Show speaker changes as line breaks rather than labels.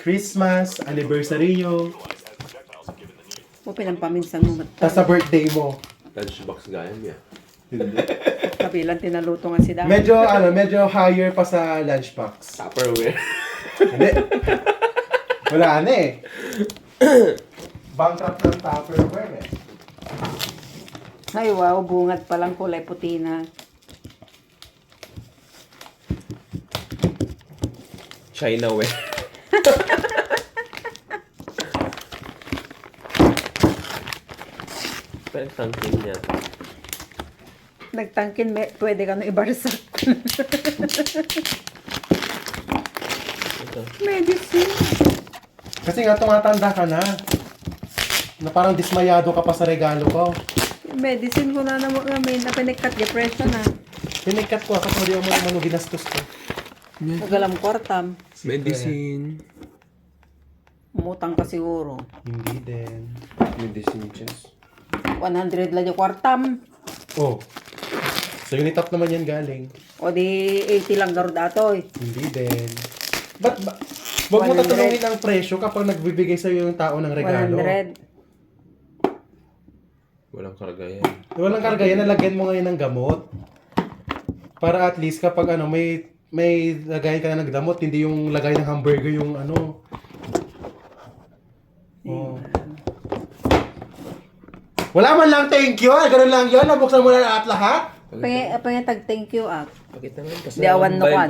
Christmas, anniversary nyo,
O pinampaminsan mo.
tas sa birthday mo.
Lunchbox gayan niya.
Hindi.
Kabilang tinaluto nga si Dami.
Medyo higher pa sa lunchbox.
Tupperware.
Hindi. Wala na eh. Bankrupt ng Tupperware eh.
Ay wow, bungad palang kulay puti na.
Chinaware. Pero tangkin niya.
Nagtangkin, pwede ka na ibarsak.
Ito.
Medicine.
Kasi nga tumatanda ka na. Na parang dismayado ka pa sa regalo ko.
Medicine ko na naman may napinikat depression na.
Pinikat ko kasi hindi ako ano ginastos ko.
Nagalam kwartam.
Medicine.
Umutang ka siguro.
Hindi din.
Medicine chest.
100 lang yung kwartam.
Oh. Sa Unitop naman yan galing.
O di 80 lang garo datoy.
Hindi din. Ba't ba? Huwag mo
100.
tatanungin ang presyo kapag nagbibigay sa'yo yung tao ng regalo.
100.
Walang karga yan.
Walang karga yan, nalagyan mo ngayon ng gamot. Para at least kapag may lagay ka na ng gamot, hindi yung lagay ng hamburger yung ano. Oh. Wala man lang thank you, ganun lang yun, nabuksan mo na lahat.
Pangitag thank you ah.
Pakita naman.
Di awan na kwan.